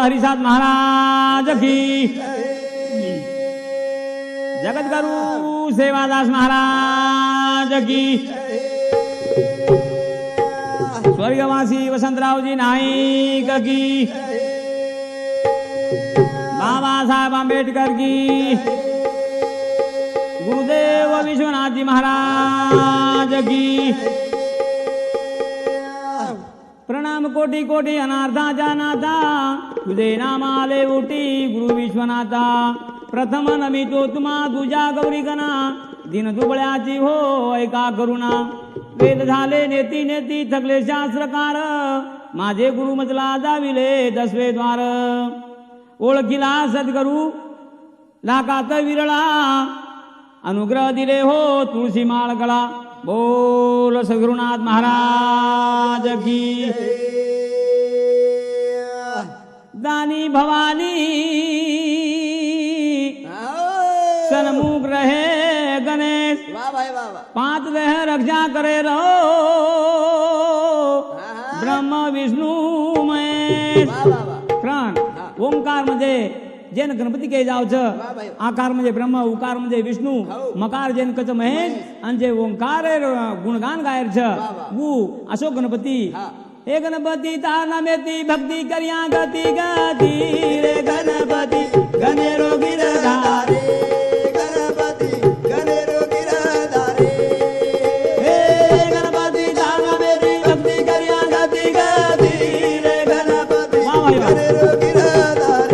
हरिसाद महाराज की, जगत गुरु सेवादास महाराज की, स्वर्गवासी वसंतरावजी नाईक की, बाबा साहेब आंबेडकर की, गुरुदेव विश्वनाथ जी महाराज की। प्रणाम कोटी कोटी अनार्था जानाता, तुझे नामाले उठी गुरु विश्वनाथा। प्रथम नमितो तुम्हा तुझ्या गौरी गणा, दिन दुबळ्याची हो ऐका करुणा। वेद झाले नेती नेती थकले शास्त्रकार, माझे गुरु मजला जाविले दसवे द्वार। ओळखीला सद्गुरु लाकात विरळा, अनुग्रह दिले हो तुळशी माळ गळा। बोल सद्गुरुनाथ महाराज की। दानी भवानी सन्मुख रहे गणेश, पांच देह रक्षा करे रहो, ब्रह्म विष्णू महेश। ओंकार म्हणजे जेन गणपती के जावचं, आकार म्हणजे ब्रह्म, उकार म्हणजे विष्णू, मकार जेन कच महेश, आणि जे ओंकार गुणगान गायरचं गु असो गणपती। हे गणपती ताना मेती भक्ती करिया गती गती रे गणपती गणेरो गिरधारे, गणपती गणेरो गिरधारे। हे गणपती ताना मेती भक्ती करिया गती गती रे गणपती गणेरो गिरधारे,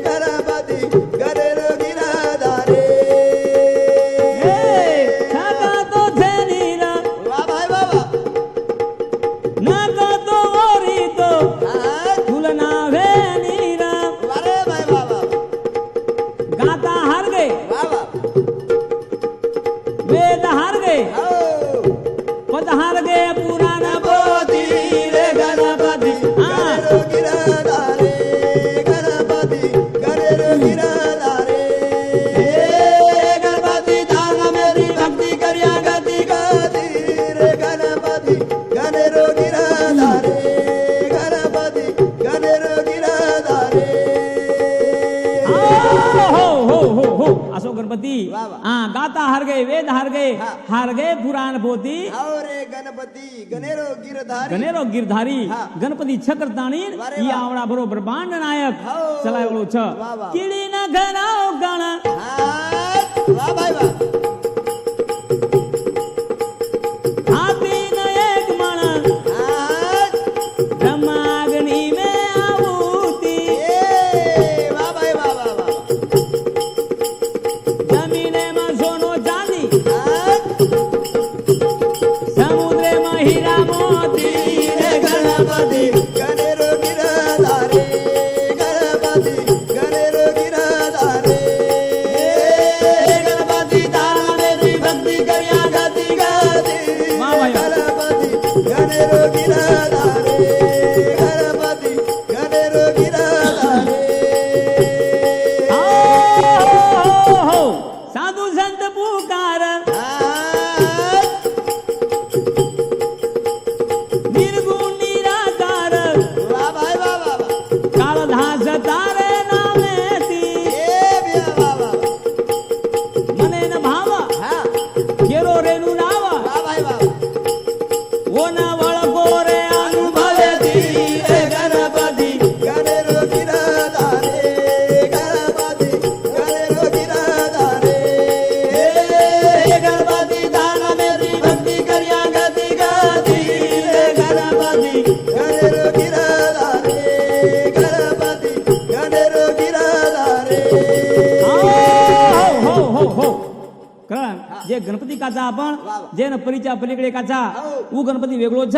गणपती गणेरो गिरधारे। हे छाका तो झेलीला वा भाई बाबा, नाका तो ओरी तो तुलना वेनीरा, अरे भाई बाबा। गाता हार गए बाबा, वेद हार गए, पद हार गए, पुराण पोथी रे गणपती गणेरो गिरधारे, गणपती गणेरो गिरधारे। हे गणपती ताना मेरी भक्ती करिया गती गती रे गणपती गणेरो गिरधारे, गणपती गणेरो गिरधारे। हो असो गणपती गाता हार गए, वेद हार गए पुराण पोथी, रे गणपती गणेरो गिरधारी, गणेरो गिरधारी। गणपती छकरताणी ही आवडा बरोबर बांड नायक। चला एवढो छ किडी न घराव गण, वा भाई वा। हाथी न एक मण, ब्रह्माग्नि में आहुति, वा भाई वा वा वा। जमीने में सोनो चांदी, समुद्रे में हीरा मोती रे गणपती गणेरो गिरधारे, गणपती गणेरो गिरधारे। गणपती ताना मेरी भक्ती करिया गती गती, गणपती गणेरो गिरधारे, गणपती गणेरो गिरधारे। हो साधू संत पुकार, निर्गुण निराकार, वा भाई वा वा वा। काळधास तारे नामेती, वा वा मने न भाव हा, केरो रेणू नाव, वा भाई वा। ओ न वळखो रे अनुभवेती रे गणपती गणेरो गिरधारे, गणपती गणेरो गिरधारे। हे गणपती ताना मेरी भक्ती करिया गती गती रे गणपती। गणेरो गिरधारे, गणपती गणेरो गिरधारे। हो कळलं जे गणपती काचा आपण जेन परीच्या पलीकडे काचा उ गणपती वेगळोच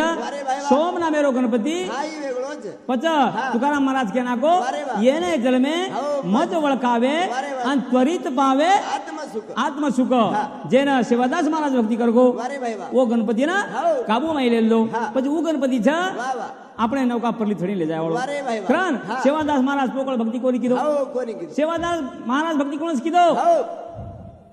सोम नामेरो गणपती हाई वेगळोच पच तुकाराम महाराज के नाको येने जलमे मत वळकावे आणि त्वरित पावे आत्मसुख जेन शिवदास महाराज भक्ती करगो ओ गणपती ना काबू माइलेलो પછી उ गणपती छ આપણે નૌકા પરલી થડી લે જાય વાળો કરણ સેવાદાસ મહારાજ પોકળ ભક્તિ કોની કીધો સેવાદાસ મહારાજ ભક્તિ કોણ કીધો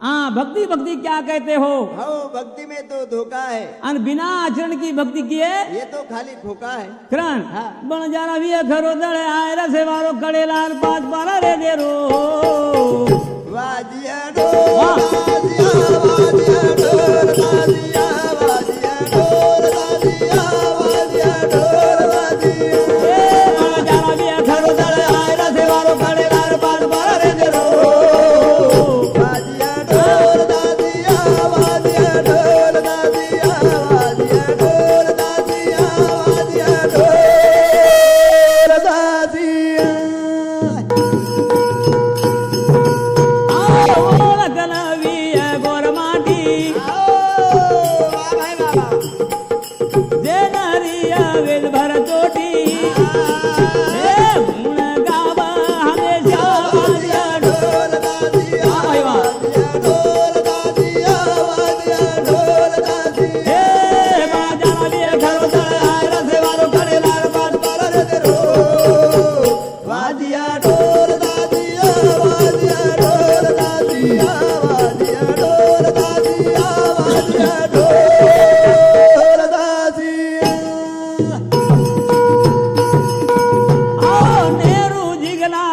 हाँ भक्ति भक्ति क्या कहते हो? हाँ भक्ति में तो धोखा है, अन बिना आचरण की भक्ति किए ये तो खाली खोखा है। करण हाँ। बन जाना भी है घरो दड़े आए रसे वारो कड़े लाल पास बारा रे दे रो वाजिया ढोल वाजिया वाजिया ढोल वाजिया वाजिया ढोल वाजिया वाजिया ढोल वाजिया बन जाना भी है घरो दड़े आए रसे वारो कड़े लाल पास बारा रे दे रो वाजिया ढोल वाजिया वाजिया ढोल वाजिया वाजिया ढोल वाजिया वाजिया ढोल वाजिया आओ लगन भी है गोर माटी वाह भाई वाह जे नरिया वेद भर चोटी हे गुण गावा हमेशा वाजिया ढोल वाजिया भाई वाह ढोल वाजिया वाजिया ढोल वाजिया हे बाजा भी है घरो दड़े आए रसे वारो कड़े लाल पास बारा रे दे रो वाजिया ढोल वाजिया वाजिया ढोल वाजिया वाजिया ढोल वाजिया वाजिया ढोल वाजिया आओ नेहरू जिगला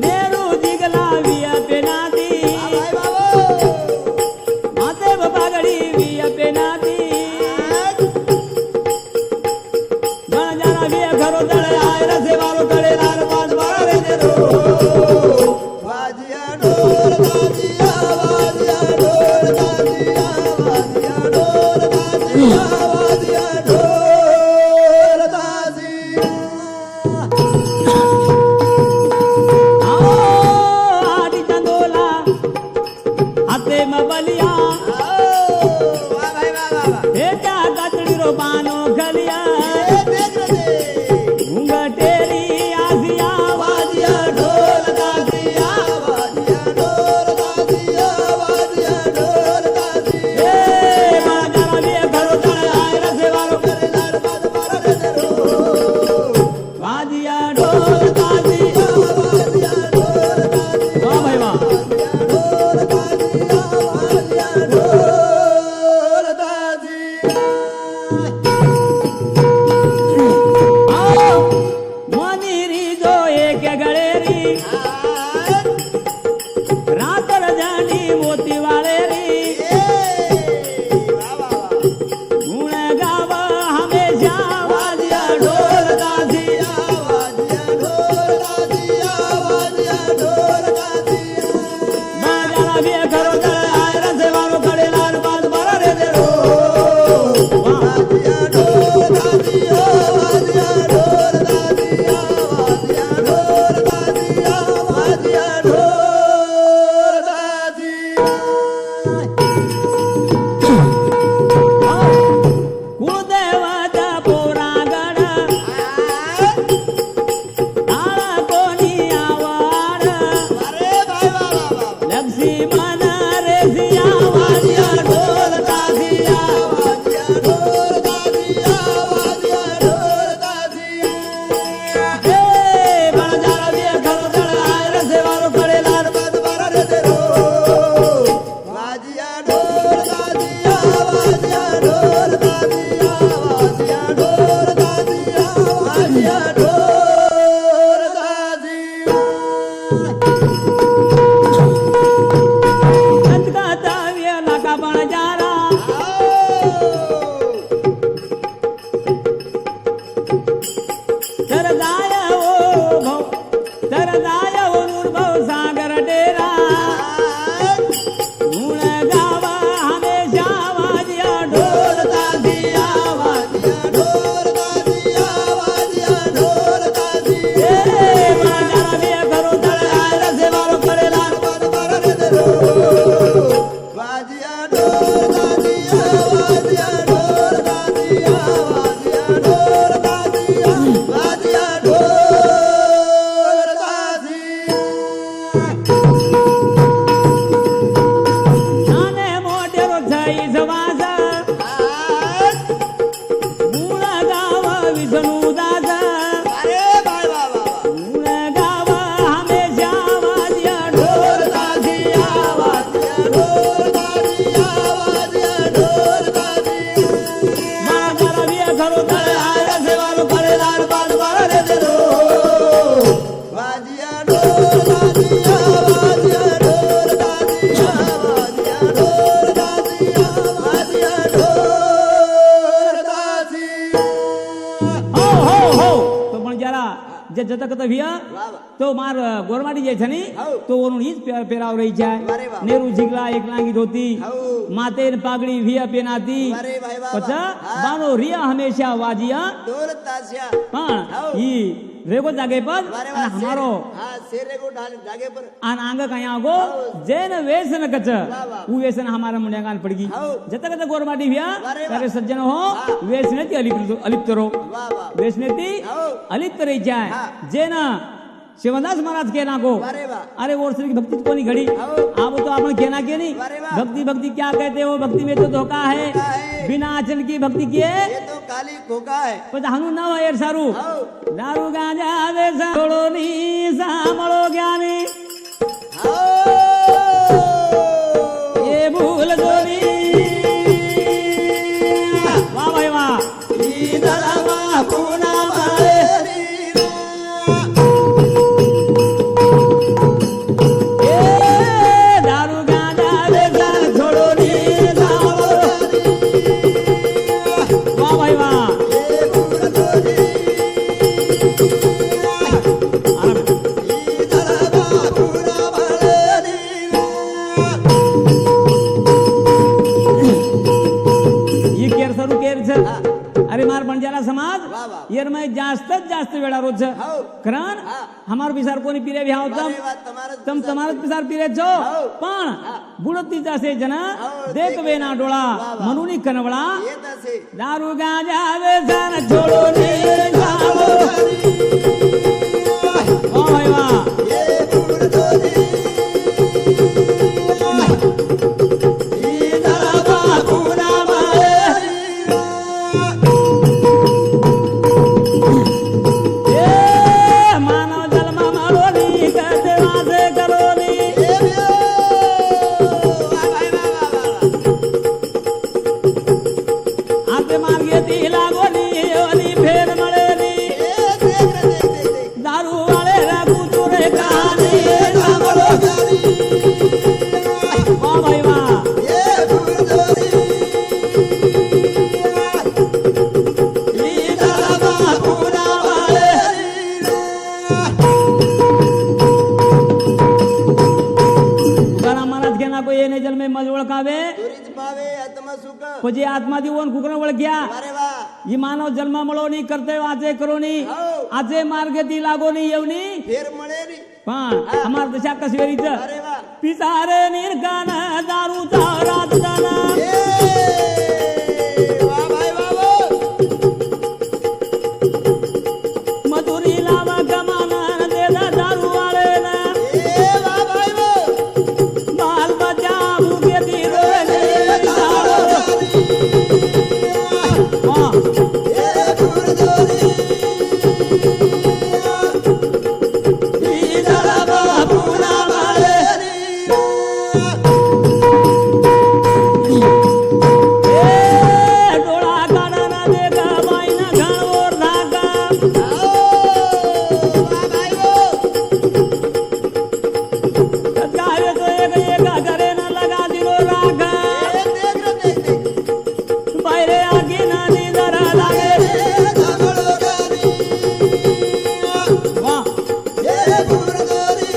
नेहरू जिगला विया पेनाती भाई बाबू माते बागड़ी विया पेनाती बन जाना भी है घरो दड़े आए रसे वारो कड़े लाल पास बारा रे दे रो वाजिया ढोल वाजिया वाजिया ढोल वाजिया वाजिया ढोल वाजिया वाजिया ढोल वाजिया आओ आदि चंदोला हाथे में बलिया वाह भाई वाह वाह वाह हे क्या कचड़ी रो पानो खलिया देख रे घूंघटेरी आसिया वाजिया ढोल वाजिया वाजिया ढोल वाजिया वाजिया ढोल वाजिया हे बाजा भी है घरो दड़े आए रसे वारो करे लाल बात मारा रे रो वाजिया ढोल ताजी वाजिया ढोल वाजिया वाह भाई वाह ढोल वाजिया वाजिया ढोल वाजिया आओ मनीरी जो एक गड़ेरी रात रजनी मोती वाले री गुण गावा हमेशा वाजिया ढोल ताजी बाजा भी है घरो दड़े आए रसे वारो कड़े लाल पास बारा रे दे रो वाह कुलदेवता पोरागण ताळा कोणी आवाड लक्ष्मण रेसिया वाजिया ढोल ताजिया हे बाजा भी है घरो दड़े आए रसे वारो कड़े लाल पास बारा रे दे रो वाजिया ढोल वाजिया वाजिया ढोल वाजिया वाजिया ढोल वाजिया वाजिया ढोल वाजिया अंतकाता विया लाका बण जारा सरदाया ओ भव सरदाया ओ नूरभव सागर डेरा गुण गावा हमेशा वाजिया ढोल ताजिया वाजिया ढोल वाजिया वाजिया ढोल वाजिया हे बाजा भी है घरो दड़े आए रसे वारो कड़े लाल पास बारा रे दे रो वाजिया ढोल वाजिया वाजिया ढोल वाजिया वाजिया ढोल वाजिया वाजिया ढोल वाजिया नाने मोटेरो छई सवास गुण गावा विष्णु दास अरे भाई वाह वाह वाह गुण गावा हमेशा वाजिया ढोल ढोल જે જતક તો ભિયા વાહ વાહ તો માર ગોરમાડી જે છે ની હઉ. તો ઓનું ઈ જ પહેરાવ રહી જાય વારે વાહ. નેરું જીગલા એકલાંગી ધોતી હઉ. માતે ને પાઘડી વિયા પેનાતી વારે ભાઈ વાહ પછી વાહ. હા. બાનો રિયા હંમેશા વાજિયા ઢોલ તાશિયા પણ હઉ. ઈ રેગો જાગે પર વારે અને વાહ हमारो હા શેરે को जागे पर आन आंग कहीं आगो जैन वेसन कच वाह, वाह। वो वेसन हमारा मुंडेगान पड़गी हऊ। जत कत गोरमाटी भैया वारे वाह। करे सज्जन हो हाँ। वेसनेती अलिप्त रो वाह वाह वेसनेती हऊ। अलिप्त रही जाए हाँ। जैन शिवदास महाराज के ना को वारे वाह अरे वो श्री की भक्ति को नहीं घड़ी हऊ। आप तो आपने कहना के नहीं वारे वाह। भक्ति भक्ति क्या कहते हो भक्ति में तो धोखा है धोखा है। बिना आचल की भक्ति किए ये तो काली खोका है પછી હનુ ન હોય યાર સારું हऊ। દારૂ ગાંજા વેસા થોડો ની સાંભળો જ્ઞાની हऊ। એ ભૂલ ગોરી વાહ ભાઈ વાહ ઈ દળવા પૂના માળેરી એ દારૂ ગાંજા વેસા થોડો ની સાંભળો વાહ ભાઈ વાહ એ ભૂલ ગોરી આરામ. ઈ દળવા પૂના માળેરી ही केर सरू केर छ अरे मार बंजारा समाज वाह, वाह. येर में जास्तच जास्त वेळा रोज हऊ. कारण हा. हमार पिसार कोणी पिरे भ्या होता वारे वाह તમારા તમ તમારા પિસાર પીરે છો હઉ. પણ હા. બુડતી જશે જન હઉ, દેખ દેખ વેના ડોળા વાહ, વાહ. મનુની કનવળા ये तसे દારૂ ગાંજા વેસન છોડો ને જાવો વાહ ભાઈ વાહ ये भूल गोरी ई दळवा पूना माळेरी એ માનવ જન્મ મળોની કદે વાસે કરોની ये व्यो वाह भाई वाह वाह वाह આતે માર્ગેથી લાગોની ઓની ફેર મળેલી ये देख रे देख દારૂ વાળે રાખું ચોરે કહાની સાંભળો ગારી વાહ ભાઈ વાહ ये भूल गोरी ई दळवा पूना माळेरी तुकाराम महाराज के ना कोई ये जल में मज ओळखावे तुरीच पावे आत्मा सुख પછી આત્માથી ઓન કુકરણ ઓળખ્યા वारे वाह ઈ માનવ જન્મ મળો ની કરતે આજે કરો ની હઉ. આજે માર્ગેથી લાગો ની એવની फेर मळेरी પણ અમાર દશા કસવેરી છે वारे वाह પિસારે નિર્કાન દારૂ ચારાત દાના ये वाह भाई वाह वाह મધુરી લાવા કમાના દેદા દારૂ વાળે ના ये वाह भाई वाह બાલ બચ્ચા ભૂખેથી રોવે ને વાહ ये भूल गोरी ई दळवा पूना माळेरी એ ડોળા કાઢાના દેખા બાઈના ઘણ ઓર ધાકા आओ वाह भाई वाह સત્કારે તો એક એક ઘરે ન લગા દીનો રાખા ये देख रे देख બાયરે આગી ના નીંદર લાગે सांभळो गारी વાહ ये भूल गोरी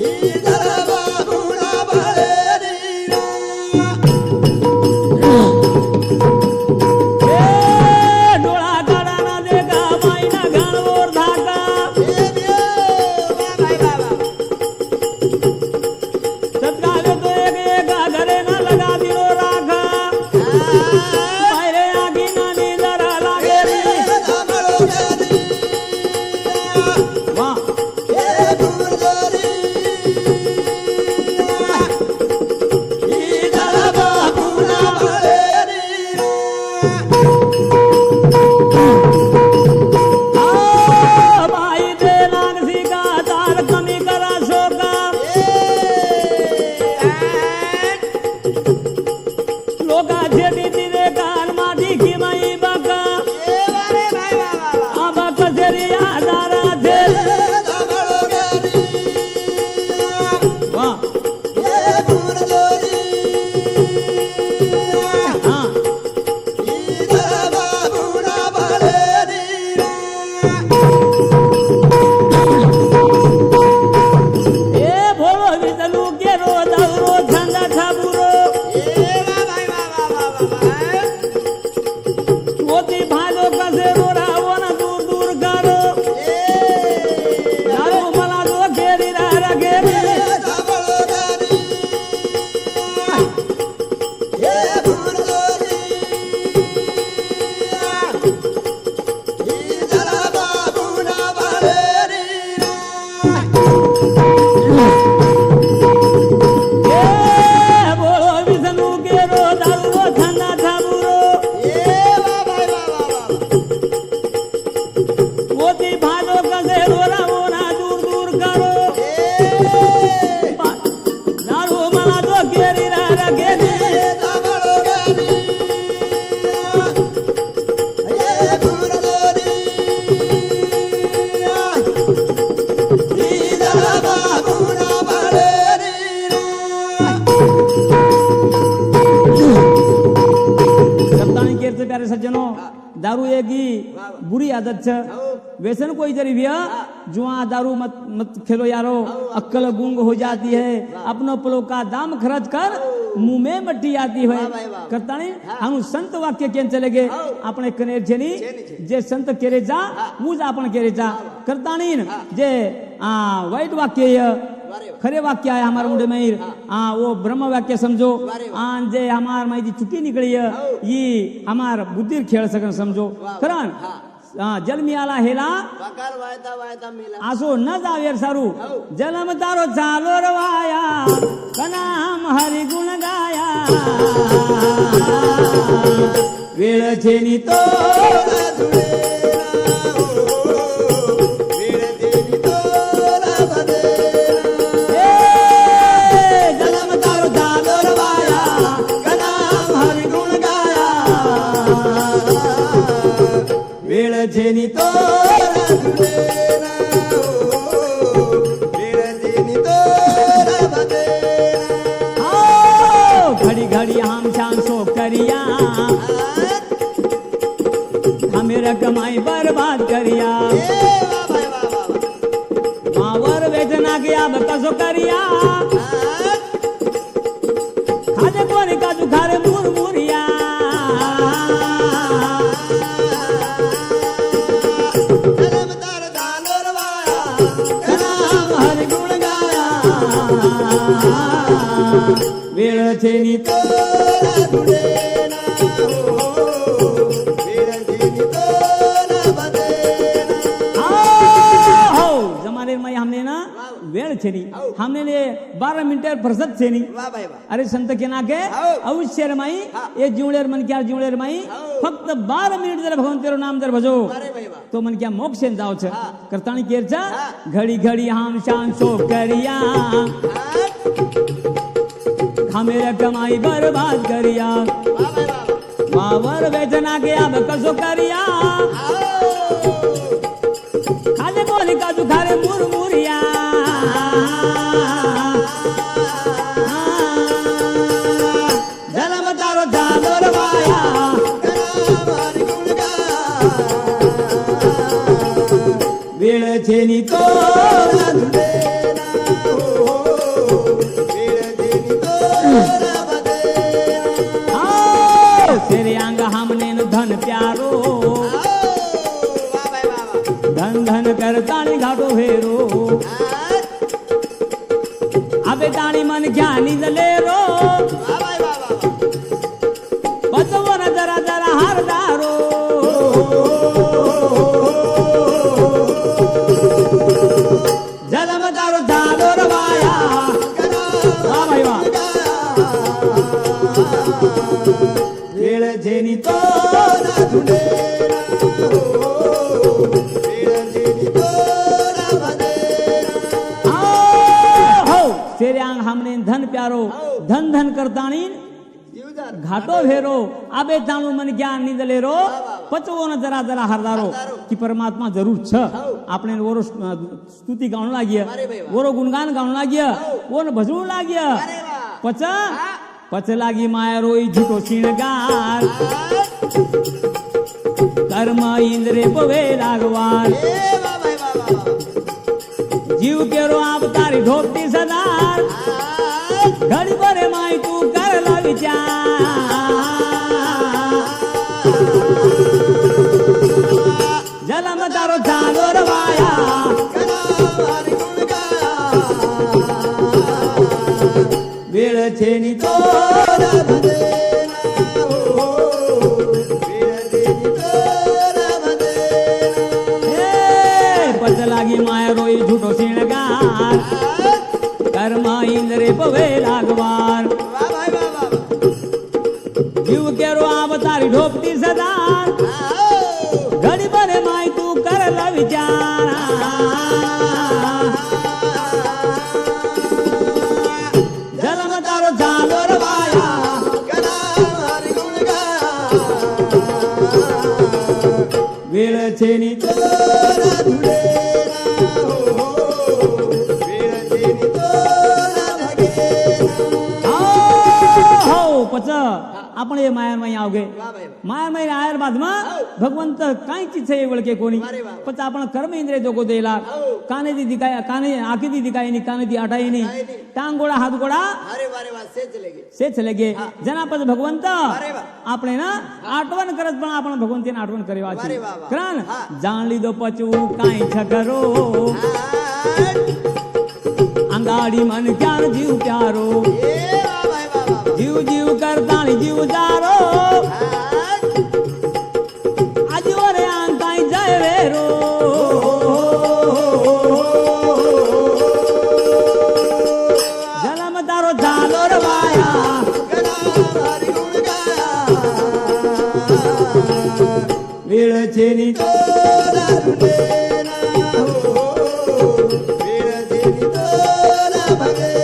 ई दळवा पूना माळेरी એ ડોળા કાઢાના દેખા બાઈના ઘણ ઓર ધાકા ये व्यो वाह भाई वाह वाह સત્કારે તો એક એક ઘરે ન લગા દીનો રાખા બાયરે આગી ના નીંદર લાગે सांभळो गारी વાહ ये भूल गोरी ई दळवा पूना माळेरी આ બાઈ દે લાગસી કા તાર કમી કરા શોકા લોકા જેટી દીને કાન માટી ખીમાઈ બકા આ બક જેરી આધારા છે વાહ હા सज्जनो दारू एक ही बुरी आदत है व्यसन कोई जरी भी जुआ दारू मत मत खेलो यारो अक्कल गुंग हो जाती है अपनों पलों का दाम खर्च कर मुंह में मट्टी आती है करता नहीं हम संत वाक्य केन चले गए अपने कनेर छेनी जे संत केरे जा मुझ आपण केरे जा करता नहीं जे वाइट वाक्य खरे वाक्य है हमारे मुंडे में वो ब्रह्म वाक्य समझो जे हमार माहिती छुट्टी निकली है ये हमार बुद्धि खेळ सकन समझो खरं जन्मी आला हेला आसो न जावेर सारू जन्म तारो चालो रवाया कनाम हरि गुण गाया वेळ छेनी तो छेनी तो घड़ी घड़ी हम शाम सो करिया हमें कमाई बर्बाद करिया मावर वेचना गया कसो करिया खाजे कोने काजू खारे मुरमुरिया वेळ छेनी तो जमाने में हमने ना वेळ छेनी हमने ले 12 मिनिट फरसत छेनी अरे संत के नाके अवश्य रमाई ये जीवलेर मन क्या जीवलेर माई फक्त 12 मिनिट जर भगवान तेरो नाम जर भजो तो मन क्या मोक्ष जाओ छ करताणी केरचा घड़ी घड़ी हम शान सो करिया हमें कमाई बर्बाद करिया मावर वेचना के अब कसो करिया खाजे कोली काजू खारे मुरमुरिया जन्म तारो चालो रवाया वेळ छेनी तो तेरे अंग हमने धन प्यारो धन धन कर तानी घाटो फेरो अबे तानी मन ज्ञानी दले रो बचवो न जरा जरा हर दारो जन्म तारो चालो रवाया वाह भाई वाह वेळ छेनी तो शेर्यांग हमने धन प्यारो धन धन करतानी घाटो भेरो आबे ताणू मन ज्ञान निदले रो पचवो न जरा जरा हरदारो की परमात्मा जरूर छ આપણે ઓરો સ્તુતિ ગાણું લાગ્યા ઓરો ગુણગાન ગાણું લાગ્યા ઓને ભજવું લાગ્યા पच लागी माया रोई झूठो श्रृंगार कर्म इंद्रे पवे लागवार जीव के रो आप तारी ढोपती सदार घड़ी भरे माई तू कर ला विचार जलम तारो चालो रवाया वेळ छेनी तो पच लागी माया रोई झूठो श्रृंगार कर्म इंद्रे पवे लागवार जीव के रो अवतारी ढोपती सदार घड़ी भरे माई तू कर ला विचार जन्म तारो चालो रवाया वेळ छेनी तो पच आपण ये मायामय आवगे वा भाई वा. मायामय आयर बादમાં ભગવંત કાંઈ છે એ વળકે કોની વારે વાહ. પછી આપણ કર્મ ઇન્દ્રિય જોગો દેલા હઉ. કાનેથી દિખાય કાને આંખીથી દિખાય ની કાનેથી આટાય ની આટાય ની. ટાંગ ગોળા હાથ ગોળા अरे वारे वा से चले गए से चले गे જેના પછી ભગવંત વારે વાહ. આપણે ના આટવન કરત પણ આપણે ભગવંતીને આટવન કરવા છે વારે વાહ વાહ. કરણ હા. જાણ લીધો પચવું કાંઈ છકરો અંગાડી મન ક્યાં જીવ પ્યારો ए वा भाई वा वा वा. જીવ જીવ કરતાણી જીવ જારો આજે ઓરે આંકાઈ જાય વેરો જલમ તારો ઝાલો રવાયા गणा हरि गुण गाया વેળ છે ની तोरा रुडेना हो वीर जेनी तोरा भगेना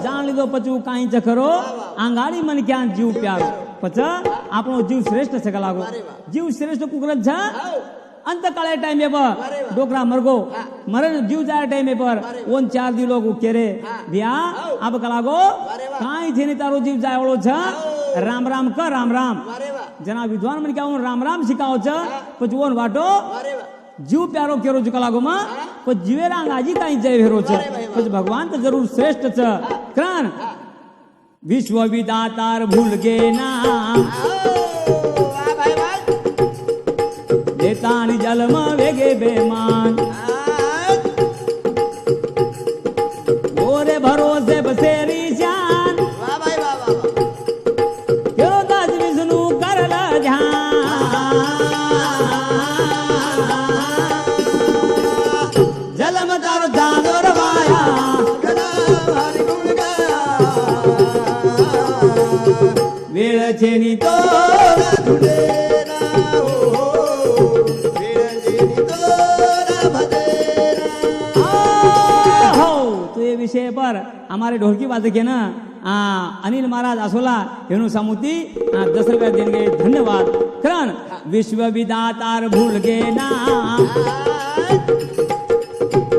જાણ લીધો પચવું કાંઈ ચખરો આંગાડી મન ક્યાં જીવ પ્યારો પછી આપણો જીવ શ્રેષ્ઠ છે લાગો વારે વાહ. જીવ શ્રેષ્ઠ કુકરત છે आओ અંતકાળે ટાઈમે પર વારે વાહ. ડોકરા મરગો હા. મરે જીવ જાય ટાઈમે પર વારે ઓન 4 દી લોકો કેરે હા. વ્યા આવ. આબ કલાગો વારે વાહ. કાંઈ થઈને તારો જીવ જાય ઓળો છે આવ. રામ રામ કર રામ રામ वारे वा જના વિદ્વાન મને કહું રામ રામ શીખાવો છે પછી ઓન વાટો वारे वा જીવ પ્યારો કેરો છે કલાગોમાં પછી જીવેરા અંગાજી કાંઈ જાય વેરો છે વારે વાહ. પછી ભગવાન તો જરૂર શ્રેષ્ઠ છે કરણ વિશ્વ વિદાતાર ભૂલ ગે નામ आओ वा भाई वा દેતાની જલમ વેગે બેમાન ઓરે ભરોસે બસેરી જાન वा भाई वा वा वा કેરો દાસ વિષ્ણુ કરલ ધ્યાન જલમ તારો જાનો રવાયા गणा हरि गुण गाया વેળ છે ની તો तोरा रुडेना हो वीर जेनी तोरा भगेना हो तो ये विषय पर हमारे ढोलकी वादक है ना अनिल महाराज आसोला हेणु सामुती 10 रुपया देंगे धन्यवाद करण विश्व विदातार भूल गे ना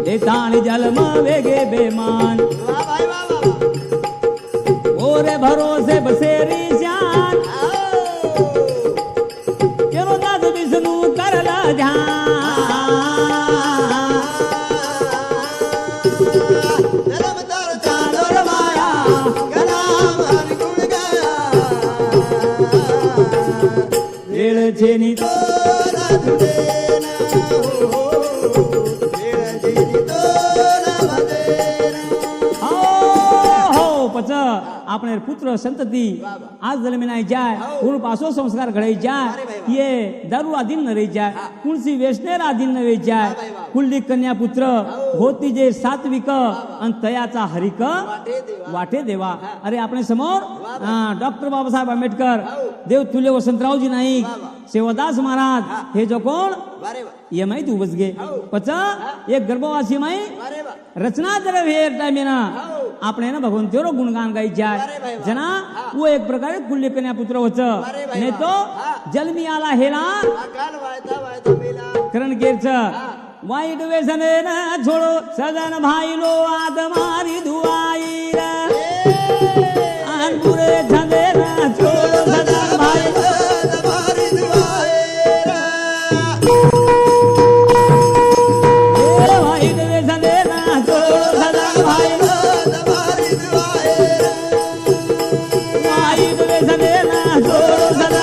देताणी जलम वेगे बेमान वा भाई वा वा वा ओरे भरोसे बसेरी जान केरो दास विष्णु करल ध्यान जलम तार चादर माया गणा हरि गुण गाया वेळ છે ની तोरा रुडेना हो वीर जेनी तोरा भगेना हो पच આપણે પુત્ર સંતતિ આ જન્મે જાય કુલ પાસો સંસ્કાર ઘડાઈ જાય ये दारू अधीन न रही जाए कुलसी वेशनेर अधीन न रही जाए कुलदी कन्या पुत्र होती जे सात्विक अन तयाचा हरिक वाटे देवा अरे આપણે समोर डॉक्टर बाबासाहेब आंबेडकर देव तुल्य वसंतरावजी नाईक सेवादास महाराज हे जो कोण वारे वा ये माहिती उभच गे पच एक गर्भवासी माई वारे वा रचना जर वेर टाइम ना આપણે ને ભગવંતેરો ગુણગાન ગાઈ જાય जना वो एक प्रकारे कुल्य कन्या पुत्र होच नहीं तो जलमी आला हेला काल वायता वायता मेला करण केरच वाईट व्यसने न छोड़ो सजन भाई लो आद मारी दुआई रे आन बुरे झंडे न छोड़ो सजन भाई तुम्हारी दुआएरा ए वाईट व्यसने न छोड़ो सजन भाई तुम्हारी दुआएरा वाईट व्यसने न छोड़ो सजन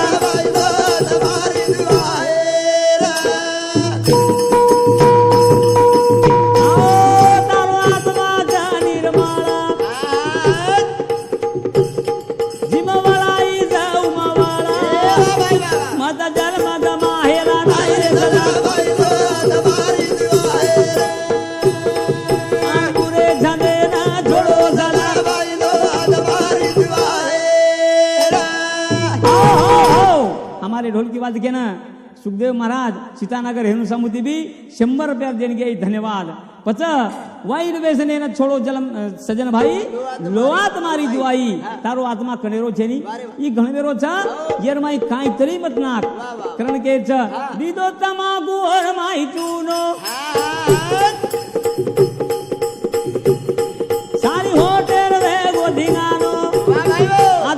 तुम्हारी दुआएरा आओ तारो आत्मा जा निर्मला जिमवळाई जाऊ मवाळा मत जन्म गमाहेला नाही रे सदा तुम्हारी दुआएरा अंकुरे झंडे ना छोड़ो सदा तुम्हारी दुआएरा हो हमारे ढोल की बात के ना सुखदेव महाराज सीतानगर हेणु समुद्री भी 100 रुपया देने के धन्यवाद पच वाईट व्यसने न छोड़ो जलम सजन भाई लोआ तुम्हारी दुआई तारो आत्मा कनेरो छे नी ई घणवेरो छ येर माई काई तरी मत नाक करण के छ दीदो तमाकू और माई चूनो सारी होटल वे गो धिंगानो आ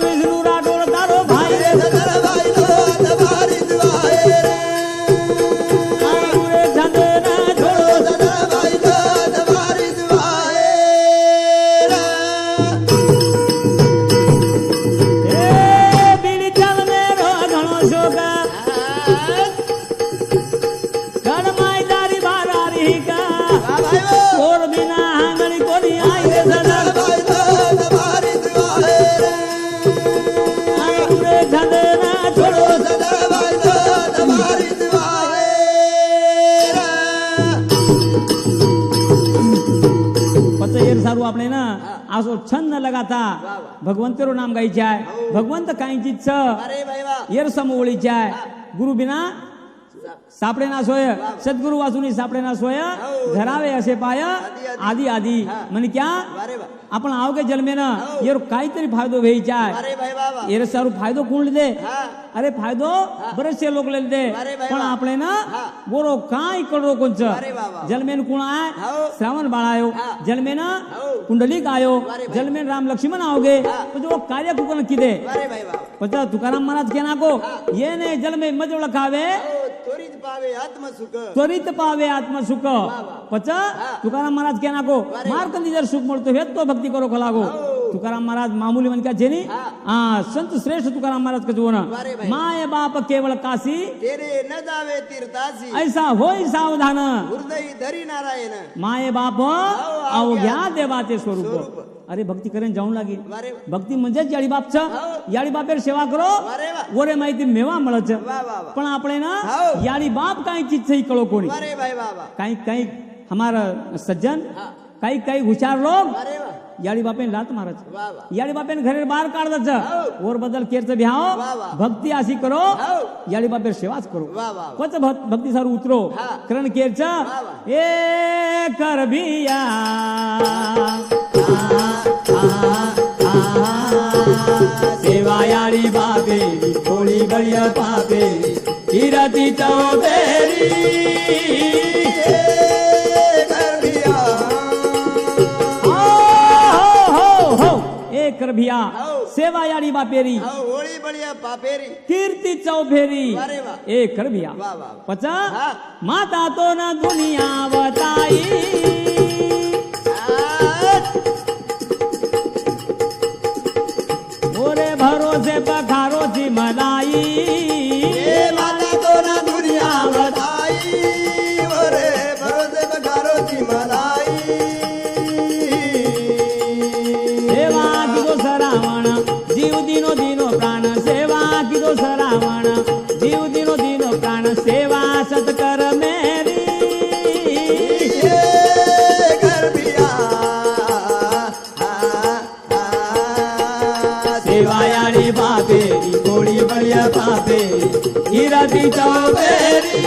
विष्णू राठोड तारो भाई रे સદરભાઈ નો તમારી દુઆએ રે પૂરે છંદ ના છોડો સદરભાઈ નો તમારી દુઆએ રે એ બીડી ચાલ મેરો ઘણો શોક ઘરમાય તારી બારારી કા વાહ ભાઈઓ ઓર બિના આંગળી કોની આઈ રે સદર સદરભાઈ નો તમારી દુઆએ રે પૂરે છંદ ના છોડો સદરભાઈ નો તમારી દુઆએ રે પછી એ સારું આપણે ના આસો છંદ ન લગાતા ભગવંતરો નામ ગાઈ જાય ભગવંત કાંઈ ચીજ છે અરે ભાઈ વાહ યેર સમોળી જાય ગુરુ બિના સાપડે ના સોય સદગુરુ વાસુની સાપડે ના સોય ધરાવે હશે પાય આદि આदि મને ક્યાં અરે વાહ आपण आवगे जन्मे ना યેર काहीतरी फायदो वेई जाय અરે ભાઈ વાહ વાહ યેર सारू फायदो कोण લીધे હા अरे फायदो बरेचसे लोक ले લીધे अरे भाई पण वाह. આપણે ना हा. गोरो काय करो कोणच अरे वाह वाह. जन्मेन कोण आय हो. श्रावण बाळ आयो हा. जन्मेन हो. कुंडलिक आयो अरे भाई. जन्मेन राम लक्ष्मण आवगे हा. तो जो कार्य कुकन किदे અરે ભાઈ વાહ પછી तुकाराम महाराज के नाको ये ने जन्मे मज ओळखावे त्वरित पावे आत्म सुख त्वरित पावे आत्मसुख પછી तुकाराम महाराज के नाको अरे मार्कंदी जर सुख મળતો हेत तो भक्ती करो खलागो तुकाराम महाराज मामूली मन क्या जेनी हा. संत श्रेष्ठ तुकाराम महाराज का जीवन अरे भाई. माय बाप केवळ काशी तेरे न जावे तीर्थासी ऐसा होई सावधान हृदय धरी नारायण माय बाप अवघ्या देवाचे स्वरूप स्वरूप. अरे भक्ती करेन जाऊन लागे अरे भक्ती म्हणजेच याळी बाप छ हो. याळी बापेर सेवा करो अरे वाह ओरे माहिती मेवा મળે वाह वाह वाह पण આપણે ना हो. याळी बाप काही चीज सही कळो कोणी अरे भाई वाह वाह काही काही हमारा सज्जन हा. काही काही हुशार लोक अरे वाह याळी बापेन लात मारच वाह वाह याळी बापेन घरे बाहेर काढदच हो. ओर बदल केरच भ्याव वाह, वाह. भक्ती अशी करो हो. याळी बापेर सेवाच करो वाह वाह कोच भक्ती सारू उतरो हा. करण केरच वाह, वाह. ए कर भिया सेवा याळी बापे थोडी बळिया पापे किरती चौधरी हो एक रभिया हो. सेवा याडी बापेरी होळी बळिया पापेरी कीर्ती चौफेरी अरे वाह. एक रभिया वाह वाह पचा हा. माता तो ना दुनिया बताई ओरे भरोसे पखारो ची मलाई ए माता तो ना दुनिया बताई ओरे भरोसे बखारो ची मलाई सेवा किदो सरावण जीव दिनो दिनो प्राण सेवा किदो सरावण जीव दिनो दिनो प्राण सेवा सत्कर मेरी सेवा याडी बापेरी कोळी बळिया पापेरी हिराती चौबेरी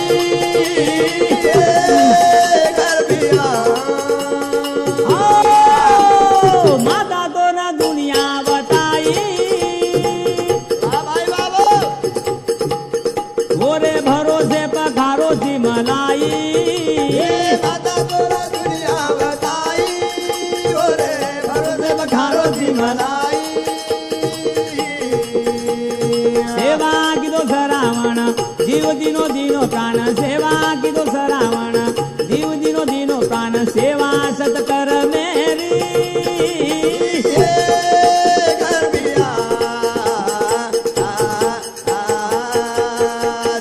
ओ, माता तो ना दुनिया बताई ओरे भरोसे पखारो ची मलाई पखारो ची मलाई सेवा किदो सरावण जीव दिनो दिनो प्राण सेवा किदो सरावण जीव दिनो दिनो प्राण सेवा सत्कर मेरी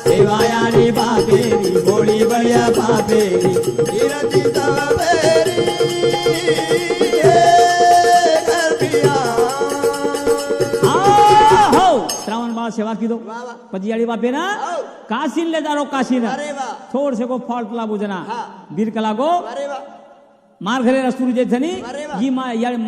सेवा याडी बापेरी गोळी बळिया बापेरी हो श्रावण बाळ सेवा किदो वाह, वाह. પછી याडी बापे ना काशीन ले जारो काशीन अरे वाह थोड से को फॉल्ट लागू जना हा. बीर कलागो अरे वाह मार घरे रस्तुरी जे थनी अरे वाह. ही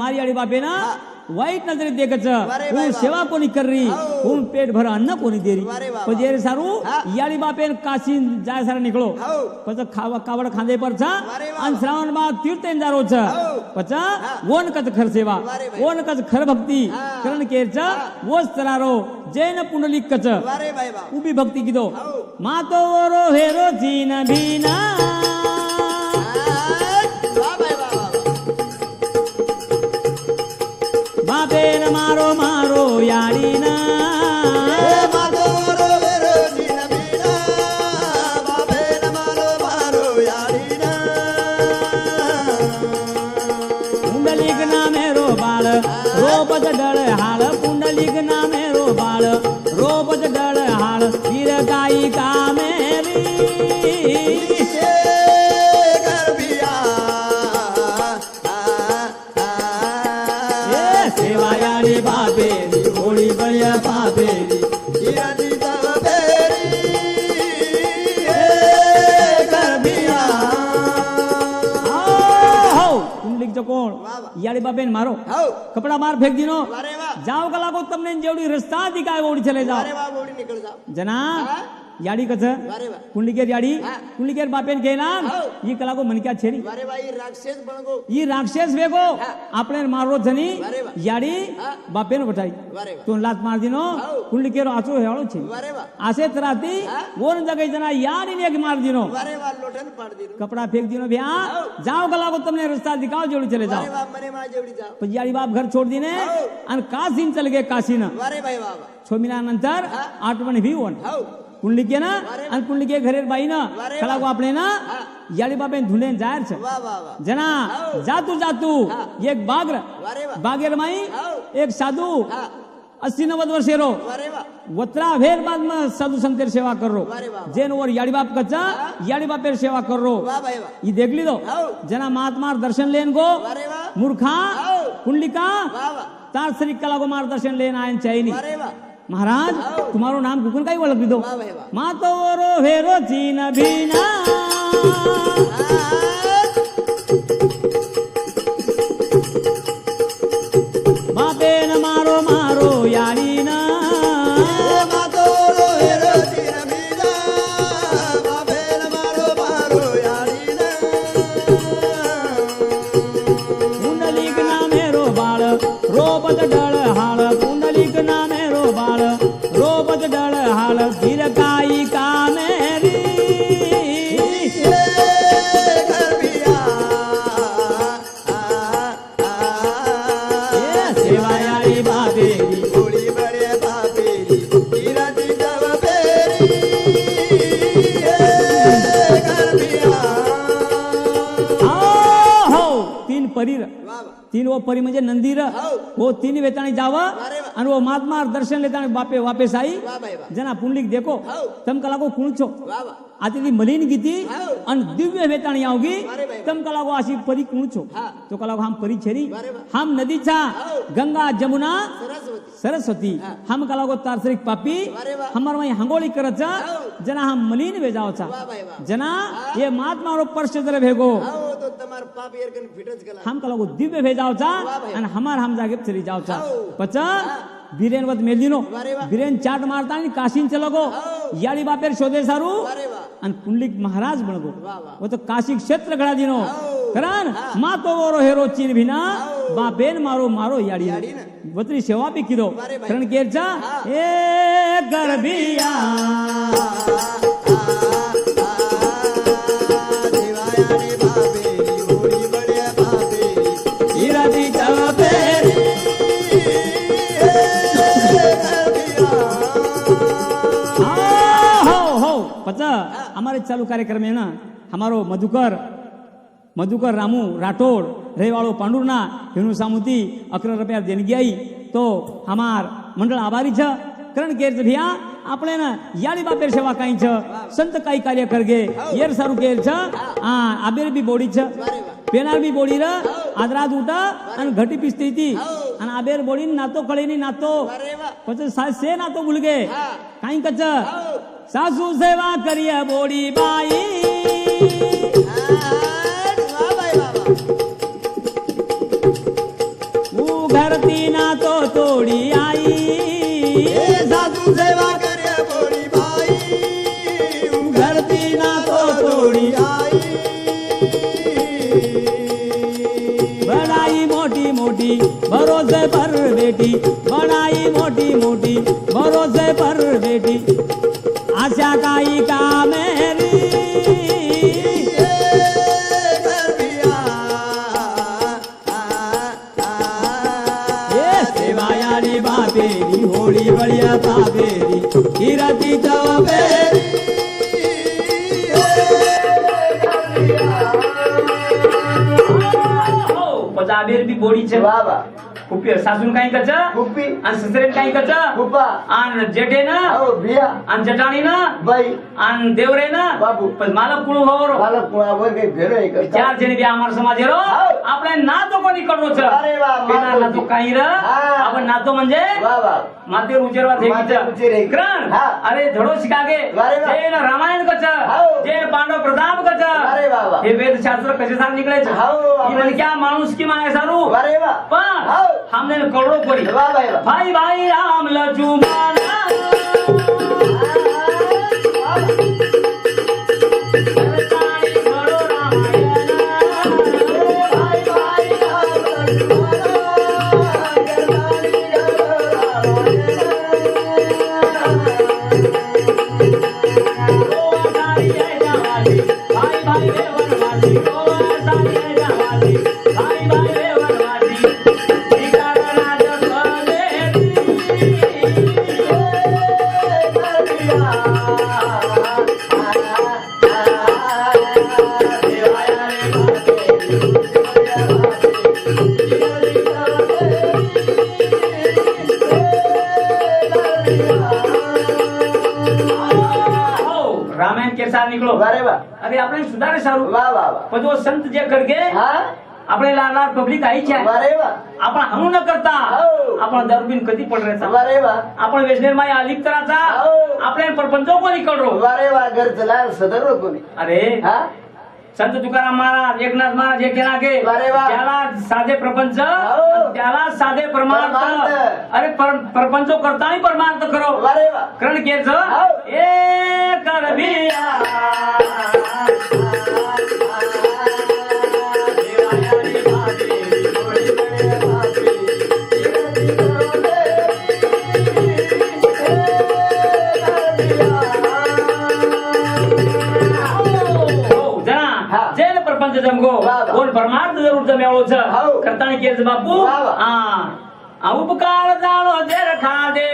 मारी याडी बापे ना हा. वाईट नजरे देखच अरे वाह, હું वाह. સેવા કોની કરી हो. હું પેટ ભર અન્ન કોની દેરી अरे वाह, પછી એ સારું હા. યાળી બાપે કાશી જાય સારા નીકળો हो. પછી ખાવા કાવડ ખાંદે પર છે अरे वाह, અને वाह. શ્રાવણ માં તીર્થન જારો છે हो. પછી હા. ઓન કચ ખર સેવા अरे भाई. ઓન કચ ખર ભક્તિ હા. કરણ કેર છે વોસ તરારો જૈન પુંડલિક કચ वारे भाई वाह ઉભી ભક્તિ કીધો हो. માતો ઓરો હેરો જીન ભીના वाह भाई वाह वाह बापेन मारो मारो याडीना हे मातो वेरो दिन बीना बापे न मारो याडीना पुंडलिक नामेरो बाळ रोपच डळ हाळ पुंडलिक नामेरो बाळ रोपच डळ हाळ फिर काही कामेरी गरबिया सेवा याडी बापेरी होळी बळ्या बापेरी इरादी तवेरी गरबिया हो पुंडलिकचं कोण वा वा. याडी बापेन मारो हो कपड़ा मार फेंक दिनो वारे वा जाओ कला को तुमने जेवढी रस्ता दिखाय ओढी चले जाओ वारे वा बोडी निकल जाओ जना हा? याडी कच वारे वा कुंडलिकेर याडी हा. कुंडलिकेर बापेन घेणार हो. ही कला को मनक्या छेरी वारे वा ई राक्षस बनगो ही राक्षस वेगो हा. आपले मारो जनी वारे वा. याडी हा. बापेन वटाई वारे वा तो लात मार दिनो हो. कुंडलिकेर आचो हेळो छे वारे वा असेच राहती हा. ओन जगई जना याडी एक मार दिनो वारे वा लोटन पाड दिनु कपड़ा फेंक दिनो भैया हो. जाओ कला को तुमने रास्ता दिखाओ जोड़ी चले जाओ वारे वा मने मा जेवडी जाओ पण याडी बाप घर छोड़ दिने हो. आणि काशीन चल गे काशीन वारे भाई वा वा छोमिना नंतर हा. आठवण भिवण हो कुंडलिके ना वारे आणि कुंडलिके घरेर बाई ना वारे खळा वा. आपले ना हा. याडी बापेन धुंडेन जायर छ वा वा वा जना हो. जातू हा. एक बागर वारे वा बागेर माई हो. एक साधू हा 80-90 वर्षेरो वारे वा वत्रा भेर बाद में साधू संतेर सेवा कर रो वारे वा वा. जेन और याडी बाप कच्चा हा. याडी बापेर सेवा कर रो वा भाई वा ये देख ली दो हो जना महात्मा दर्शन लेन गो वारे वा मूर्खा हो कुंडलिका वा वा तार श्री कला को मार्गदर्शन लेन आयन चाहिए वारे वा महाराज हो. तुम्हारो नाम कुकन काही ओळख दो वा भाई वा मातो रो हेरो चीन भीना बापेन मारो मारो याडीना मातो हेरो दिन बीना बापे न मारो याडीना पुंडलिक नामेरो बाळ रोपत डळ हाळ पुंडलिक नामेरो बाळ रोपत डळ हाळ फिर काही कामेरी सेवा याडी बाबेरी हो तीन परीर तीन वो परी म्हणजे नंदीर वो तीन वेताणी जावा वारे वा. आणि वो महात्मा दर्शन लेताणी बापे वापेस आई जना पुंडलिक देखो हो. तम कला को कुणछो आती ती मलिन गीती हो. आणि दिव्य वेताणी आवगी वारे बाई. तम कला को अशी परी कुणछो हा. तो कला को हम परी छेरी वारे वा. हम नदीचा हो. गंगा जमुना सरस्वती सरस्वती हा. हम कला को तारसरिक पापी वारे वा. हमार वही हंगोळी करचा हो. जना हम मलिन वेजावचा वा भाई वा जना हा. ये महात्मा रो पर्श जरे भेगो आओ तो तमार पाप एरकन फिटच गला हम कला को दिव्य भेजावचा वाह भाई. आणि हमार हम जागे चली जावचा हो. पचा बिरेन वत मेलिनो वारे वा. बिरेन चाट मारता आणि काशीन चलगो हो. याडी बापेर शोधे सारू वारे वा आणि कुंडलिक महाराज बनगो वा वा वो तो काशी क्षेत्र घडा दिनो हो. करान हा. मातो वरो हेरो चीन भिना हो. बापेन मारो मारो याडी याडी ना. वतरी सेवा बी किदो वारे भाई. करण केरचा हा. ए गरबिया इरादी चलपेरी हो पचा हमारे चालू कार्यक्रम है ना हमारो मधुकर रामू राठौड़ रेवाड़ो पांडुरना हेनु सामुती 11 रुपया देणगी आई तो हमार मंडळ आभारी छ करण केर भैया આપણે ને યાડી બાપેર સેવા કાઈ છે સંત કાઈ કાર્ય કરગે યેર સારું કેર છે આ આબેર બી બોડી છે પેનાર બી બોડી ર આદરાદ ઉટા અને ઘટી પીસ્તી હતી અને આબેર બોડી નાતો કળીની નાતો પછી સે નાતો ભૂલગે કાઈ કચ સાસુ સેવા કરીએ બોડી બાઈ હું ઘરતી નાતો તોડી आई साधु सेवा करे बोली भाई घरती नातो तोड़ी आई बड़ाई मोटी मोटी भरोसे पर बेटी बड़ाई मोटी मोटी भरोसे पर बेटी आशा काई का मेरी ये सेवा यारी बापेरी वाली जावा बेरी हो पजाबेर बी बोडी छे बाबा कुपी सासून काही कच कुप्पी आणि ससरेन काही कच कुप्पा आणि जेठे ना हो बिया आणि जटाणी ना बाई आणि देवरे ना बाबू पण मला कुळू भावर मला कोणावर काही भेरो एक चार जणी बी आमार समाज रो आपले नातो कोणी कडरो छ अरे वा, पेना नातो काही र हा. आपण नातो म्हणजे बाबा माते उचेरवा थे माते उचेरे. ग्रहण हा. अरे धडो शिकागे अरे वा. जे न रामायण कच हाव. जे पांडव प्रताप कच अरे बाबा हे वेद शास्त्र कसे सांग निकळे छ हाव, ही मन क्या माणूस की माय सारू अरे वा पण हाव. हमने करोड़ो कोरी बाबा भाई भाई राम लक्ष्मण रामायण के साथ निकलो अरे वा अरे આપણે સુધારે સારું વાહ વાહ વાહ પણ જો સંત જે કરગે હા આપણે લાલ લાલ પબ્લિક આવી છે અરે વાહ आपण हनु न करता हो. आपण दारूबीन कधी पडरायचा अरे वाह आपण वेशनेर माय अलिप्त करायचा हो. आपल्या परपंचो कोणी कडरो अरे वा घर चला सदर कोणी अरे हा संत तुकाराम महाराज एकनाथ महाराज एक केला के अरे वा. त्याला साधे प्रपंच हो. त्याला साधे परमार्थ परमार्थ. अरे प्रपंचो करता ही परमार्थ करो अरे वा करण केच हो. ए करबिया प्रपंच जमगो कोण परमार्थ जरूर जमेवळो छ करतानी केस बापू हा उपकार जाणो देर खा दे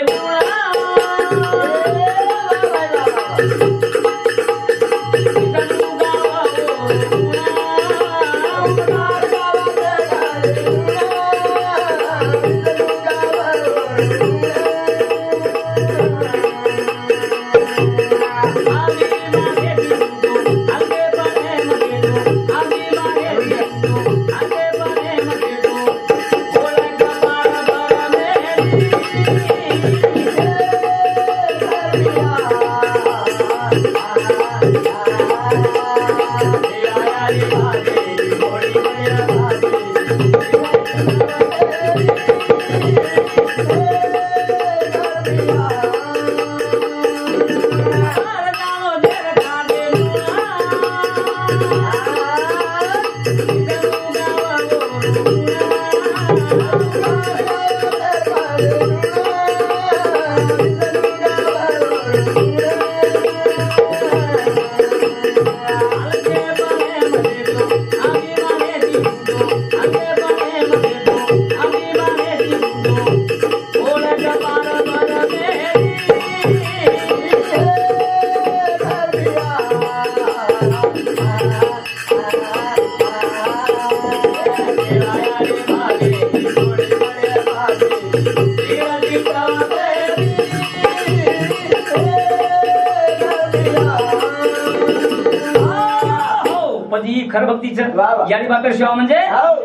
खर भक्तीचं यानी बापेर सेवा म्हणजे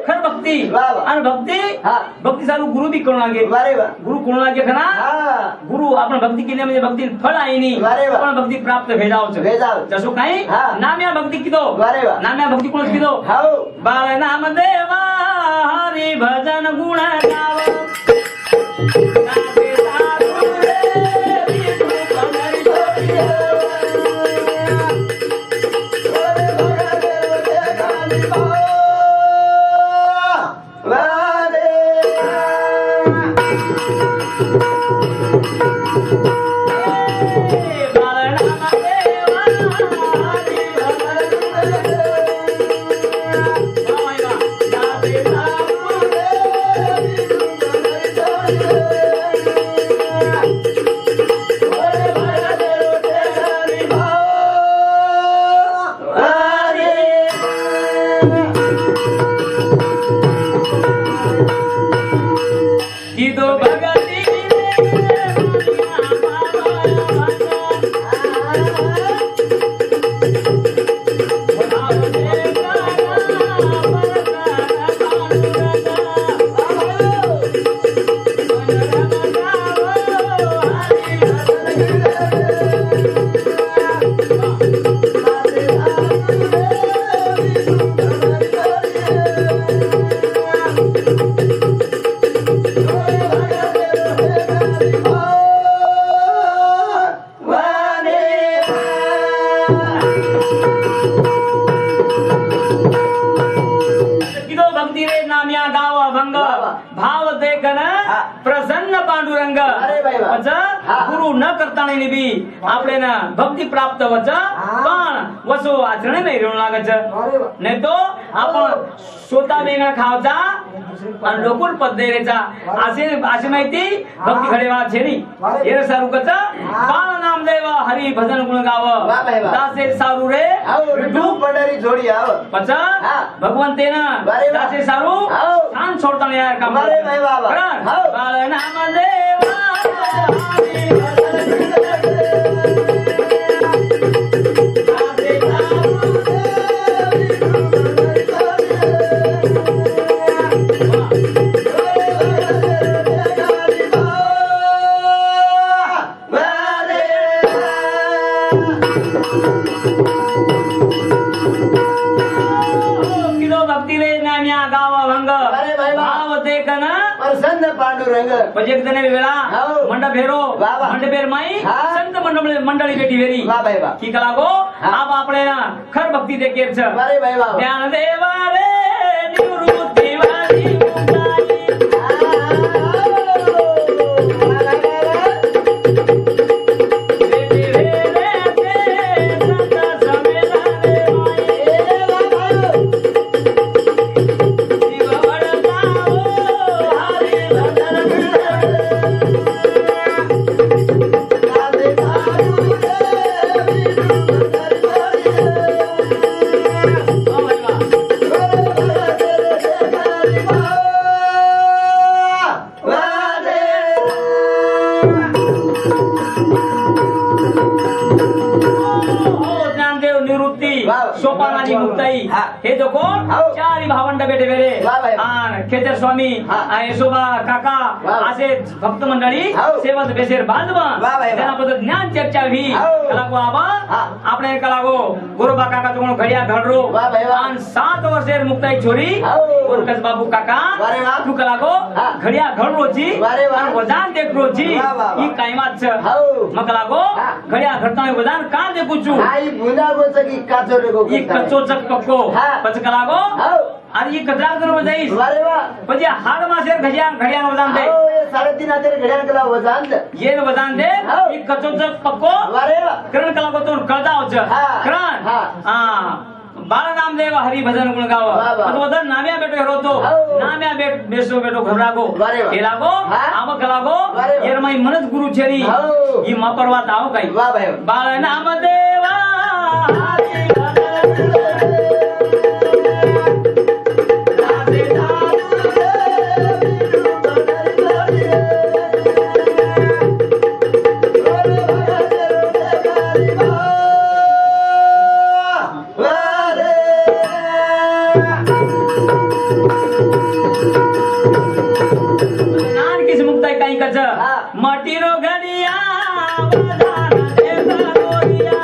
खर भक्ती आणि भक्ती भक्ती चालू गुरु बी करू लागे गुरु करू लागे खना गुरु आपण भक्ती केली म्हणजे भक्ती फळ आहे नी पण भक्ती प्राप्त भेजावच जसो काही नाम्या भक्ती किदो नाम्या भक्ती कोण किदो बाळ नाम देवा हरी भजन गुण गाव भाव देखन प्रसन्न पांडुरंग अरे बाई वा. वच गुरु न करता नाही बी આપણે ને ભક્તિ પ્રાપ્ત વચ પણ વસો આચરણે નહીં રહેવું લાગે છે નહીં તો आपण स्वतः वेगळा खावचा आणि लोकुल पद द्यायचा असे माहिती भक्ती खडेवा छेनी हे सारू कच बाळ नामदेव हरी भजन गुण गाव वा बाई वा. दासे सारू रे विठू पंढरी जोडी आव पच भगवंतेना बाई वा. दासे सारू हाव. छान सोडता नाही यार काम अरे बाई वा वा. कारण हाव. बाळ नामदेव हरी अरे बाई वा. भाव देखन प्रसन्न पांडुरंग म्हणजे एक जण वेळा हाव. मंडप हेरो वा वा. मंडपेर माई हा. संत मंडळी बेटी वेरी वा बाई वा. की कला गो हा. आप आपले ना खर भक्ती देखेर छ अरे बाई वा. ज्ञान देवा रे निवृत्ती वाली मुक्ताई बेटी वेरे ते संत समेला रे माई जीव वडताओ हरी भजन ज्ञानदेव निवृत्ती वा वा. सोपानाची मुक्ताई हा. हे जो कोण हाव. चारी भावंड बेटे वेरे वा बाई. खेचर स्वामी हा. यशोबा काका वा. असे भक्त मंडळी हाव. सेवत बेसेर बांधव वा बाई. त्यांना पद्धत ज्ञान चर्चा भी हाव. कलागो आबा हा. આપણે કલાગો ગુરુબા કાકા તો ઘડિયા ઘડરો वा बाई वा. અને 7 વર્ષેર મુક્તાઈ છોરી હાવ. કોરકસ બાબુ કાકા વારે વા. તું કલાગો હા. ઘડિયા ઘડરોજી વારે વા. અને વજાન દેખરોજી વા વા વા. ઈ કાયમાત છે હાવ. મકલાગો હા. ઘડિયા ઘડતા હોય વજાન કા દેખું છું आई बुंदा गोचा की काचो रे गो ઈ કચ્ચો ચક પક્કો હા. પછી કલાગો हाव. અને ઈ કચરા કરવા જઈશ वारे वा. પછી હાડ માં શેર ઘડિયા વજાન દે हाव, ये 3.5 हातेर घड्याळ केला वजान येन वजान दे हाव. ઈ कच्चो चक पक्को वारे वा. करण कलागो तो कळदाव छ हा. करण हा. बाळ नामदेव हरी भजन गुण गाव वा वा. वदन नाम्या बेटो हेरोतो हाव. नाम्या बेसो बेटो घबरागो वारे वा. हेलागो हा. आमक लागो वारे वा. येरमाई मनच गुरु छेरी हाव. ई मापरवात आव काही वा बाई. बाळ नामदेव हरी भजन राधे नान किस मुक्ताई काही कच हा. मटी रो घडिया वजान देता गोरिया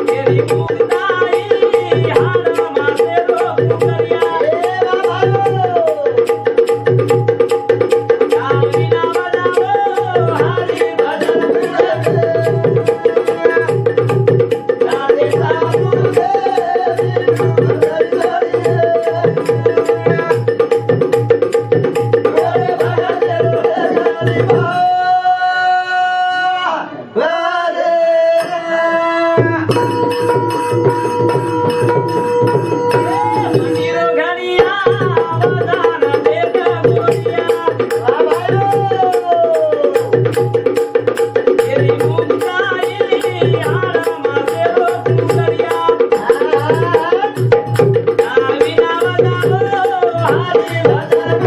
तेरी मुक्ताई हाड मासे रो कुकरिया काविना बजावो हरी भजन राधे मटीरो घडिया वजान देता गोरिया तेरी मुक्ताई हाड मासे रो कुकरिया काविना बजावो हरी भजन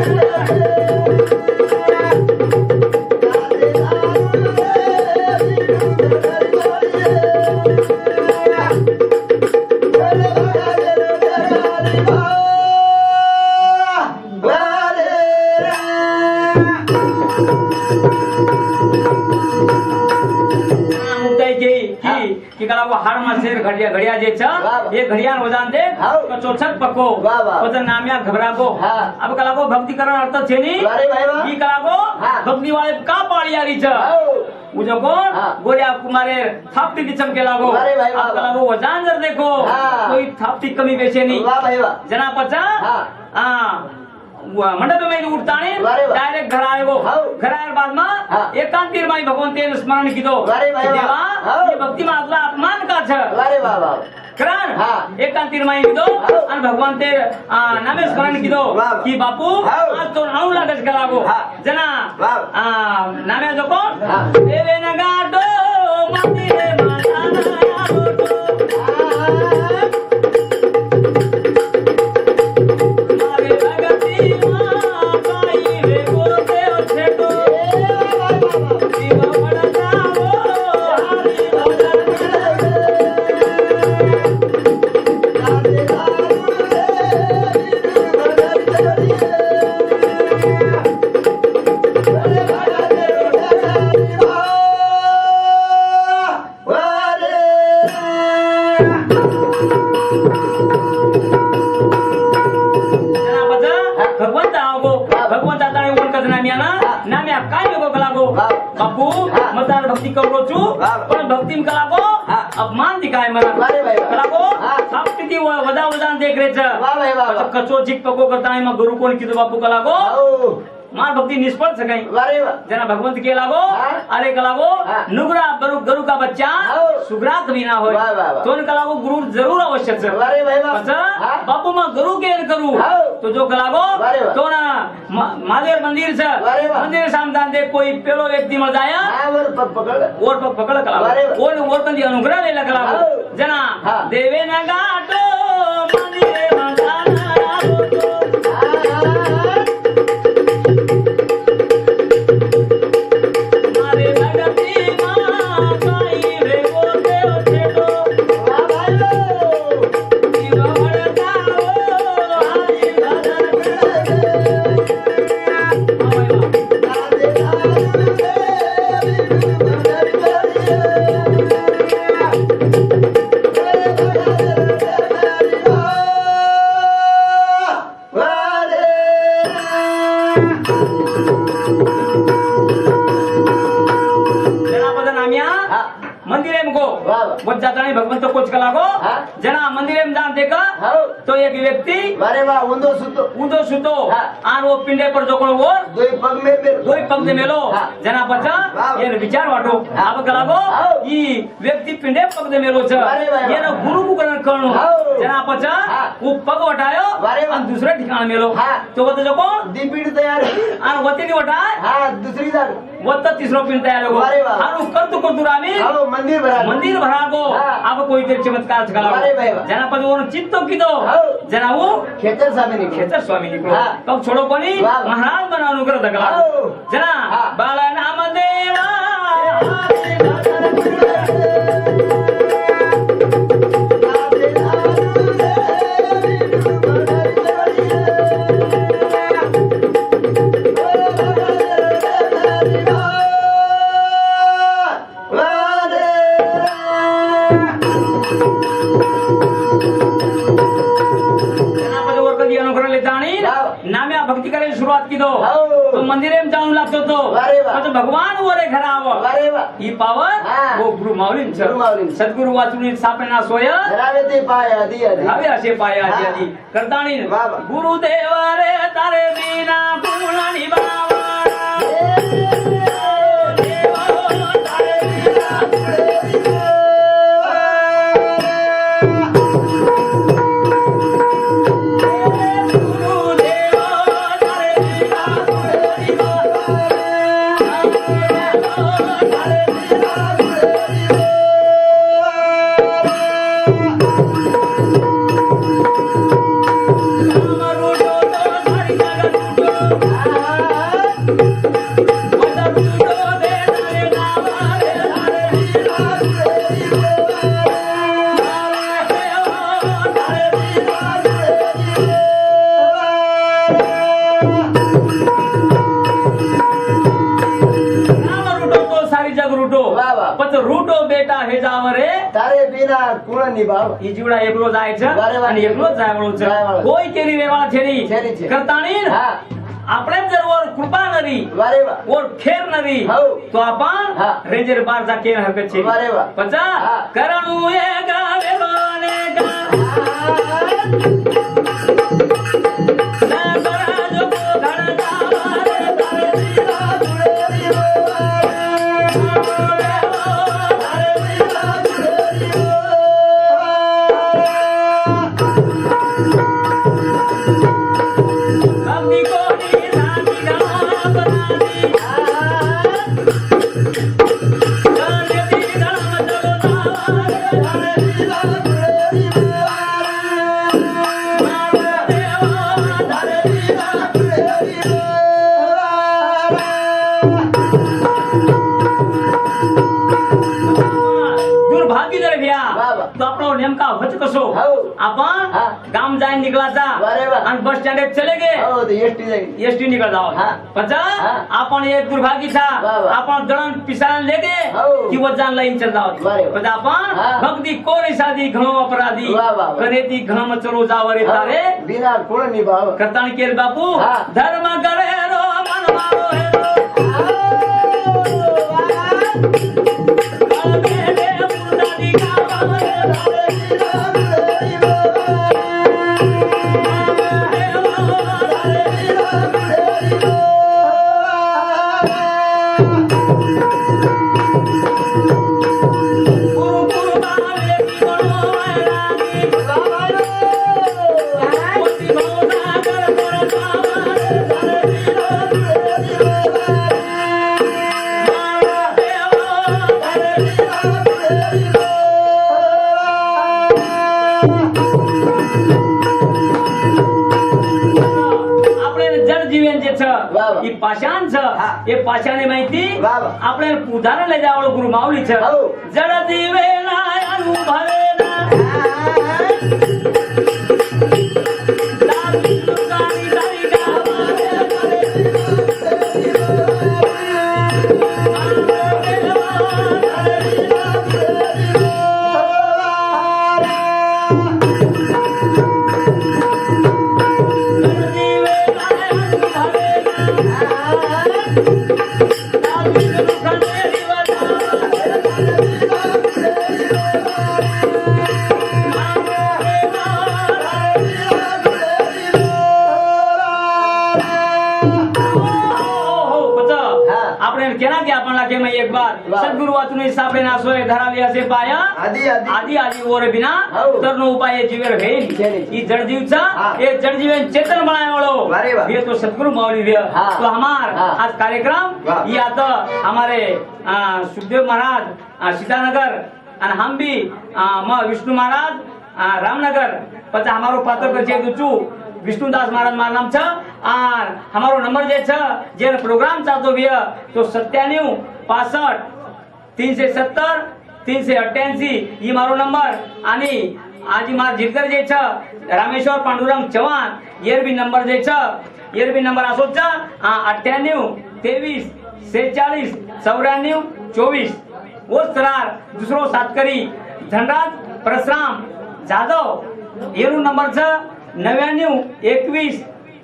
मुक्ताई की कला वो हाड मासेर घडिया जे छ वाह, वाह. ये घडियान वजान दे हाव. कचो छक पक्को वाह, वाह. पत नाम्या घबरागो हाँ. अब कला को भक्ति करण अर्थ छे नी वारे भाई वाह. ई कला को हाँ. भक्ति वाले का पाळी आरी छ उजो कोण हाँ. गोरिया कुमारे थापटी चमके लागो वारे भाई वाह, अब कला को वजान जर देखो हाँ. तो ई साप्ती कमी पैशानी वा भाई वा जना पचा हा मंडप में उठताने वारे वा. डायरेक्ट घर आएगो हाव. घर आएर बाद में हा. एकांतीर माई भगवान तेन स्मरण कीधो वारे भाई वा. देवा हाव. ये भक्ति में आतला अपमान का छ वारे वा वा करण हा. एकांतीर माई कीधो हाव. और भगवान तेर नामे स्मरण कीधो वा वा. कि बापू हाव. आज तो नाउ लागस करागो हा. जना वा. नामे जो कोण हा. देवे नगाडो मंदिरे माताना गोटो मारे भगती मां पाई रे गोते छेटो जीवा पड़तावो हरि भजन भगवंत आवगो भगवंत आता ओन कद नाम्याना नाम्या काय वेगो कलागो बापू मतार भक्ती करो छु पण भक्ती में कलागो अपमान दिखाय मला वारे भाई वा. कलागो आप किती वदा वदान देख रे छ वा भाई वा. कचो चिक पको करता है मैं गुरु कोण कीधो बापू कलागो मार भक्ति निष्फल सकाई वारे वा जना भगवंत के लागो हाँ। अरे कलागो हाँ। नुगरा गरु गरु का बच्चा हाँ। सुग्रात भी ना होय वाह, वाह, वाह। तो कलागो गुरु जरूर आवश्यक है वारे भाई वा अच्छा हाँ. बापू मैं गुरु के करू हाँ. तो जो कलागो वारे वाह. तो ना महादेव मंदिर से वारे वाह. मंदिर सामदान दे कोई पेलो व्यक्ति मर जाया हाँ वर पकड़ और पकड़ वारे कलागो वाह. और कंदी अनुग्रह ले कलागो हाँ. जना हाँ. देवे न गाटो मंदिरे मंदाना गोटो मारे भगती मां पाई रे गोते छेटो जीवा पड़तावो हरि भजन जना बदन आम्या मंदिरे में गो वाह, वाह. बहुत जाता नहीं भगवंत तो कुछ कला गो हाँ. जना मंदिरे में जान देखा तो एक व्यक्ति वारे वा उंदो सुतो ऊंधो सुतो हाँ. आर वो पिंडे पर जो वो दोई पग में मेरे दोई पंक्ति मेलो हाँ. जना बचा वाह. ये विचार वाटो हाँ. अब कला गो हाँ. ई व्यक्ति पिंडे पंक्ति मेलो छ वारे वाह, ये ना वाह. गुरु मुकरण करणो हाँ. जना बचा हाँ. वो पग वटायो वारे वाह. और दूसरे ठिकाण मेलो हाँ. तो वो जो कोण दीपीड तयार और वती नहीं वटाय हाँ दूसरी जाग वत्ता तीसरो पिंड तयार हो वारे वाह. और कर तो रामी हालो मंदिर भरा मंदिर भरागो हाँ. अब कोई तेरे चमत्कार वारे भाई करा वाह. जना पद वो चित्तो कीधो हाँ. जना वो खेतर सामे निकले खेतर स्वामी निकलो हाँ. तब छोड़ो कोनी वाह, वाह. महाराज बना अनुग्रह दगला हाँ. जना हाँ. बाला नाम देवा हरि भजन जना पद और कदी अनुग्रह लेता नहीं वाह. नाम्या भक्ति करे शुरुआत की दो हाँ. तो मंदिरे में जाऊं लागतो तो वारे वाह. तो भगवान वरे खराब वारे वा ही पावर हाँ. वो गुरु माऊलीन छ गुरु माऊलीन. सद्गुरु वाचुनी सापना सोय धरावे ते पाय आधी आधी હવે હશે પાયા હા. આદિ કરતાણી વાહ, વાહ. ગુરુદેવ રે તારે વિના ગુણ નિભાવવા વાહ, વાહ. પછી રૂટો બેટા હેજાવરે તારે બિના કુણ નિભાવ ઈ જીવડા એકલો જાય છે વારે વારે. અને એકલો જ જાયવાળો છે જાયવાળો. કોઈ કેરી રેવાળા છે નહીં છે નહીં છે. કરતાણી હા આપણે જर वर कृपा नरी વારે વા और खेर नरी हो. तो आपण हा. रेंजर बार जा के हरकत छे वारे वा. पचा हा. करणू ए गावेलो ने गा दुर्भाग्य जर भ्या बाबा. तो आपला नेमका होत कसो हो. आपण हा. गाम जाईन निघलाचा बरे बा. आणि बस स्टँड चले गे हो ते एसटी जाईल एसटी निकल जाओ हा. पचा हा. आपण एक दुर्भाग्य था बाबा. आपण दळण पिसाळन लेगे हो. कि वजान लाईन चल जाओ बरे बा. पचा आपण हा. भक्ती कोण साधी घणो अपराधी बाबा. करे ती घणम चलो जावरे तारे बिना कोण निभाव करतान केर बापू हा. धर्म करे रो मन मारो हे रो बेटे मुर्दादी का बाबा. ही पाषाण छ हा. हे पाषाणे माहिती बाबा. आपल्याला उदाहरण लय जावळ गुरु माऊली छ हो. जड दिवे ना अनुभवे ना दादी तुकारी दारी एक बार वाह. सद्गुरु वाचून सापडे ना सोय धरावी असे पाया आधी आधी आधी आधी ओर बिना हो. तर नो उपाय जीवेर घेईल घेईल. ही जडजीवचा हा. ये जडजीवन चेतन बनावलो अरे वाह. ये तो सद्गुरु माऊली वे हा. तो हमार हा. आज कार्यक्रम वाह. ये आता हमारे सुखदेव महाराज सीतानगर और हम भी विष्णु महाराज रामनगर पचा हमारो पात्र परिचय दूचू विष्णुदास महाराज मारा नाम छ और हमारो नंबर जे छ जे प्रोग्राम चाहतो भी तो 97 65 370 388 ही मारो नंबर आणि आजी मार जिरकर जे छ रामेश्वर पांडुरंग चव्हाण येर भी नंबर जे छ येर भी नंबर असो छ 98 23 46 94 24 वो सरार दुसरो सातकरी धनराज परशुराम जाधव येरू नंबर छ 99 21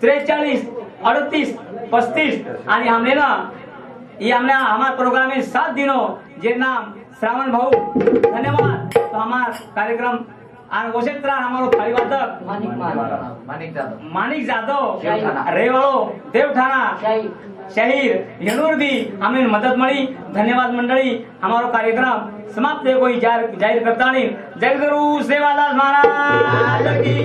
43 38 35 आणि हमने ना ये हमने हमारे प्रोग्राम में 7 दिनों जे नाम श्रावण भाऊ धन्यवाद तो हमारा कार्यक्रम और उसी तरह हमारो परिवादक मानिक जाधव रेवाड़ो देवठाणा शहीर यनूर भी हमें मदद मिली धन्यवाद मंडली हमारो कार्यक्रम समाप्त कोई जाहिर करता नहीं जय गुरु सेवादास महाराज की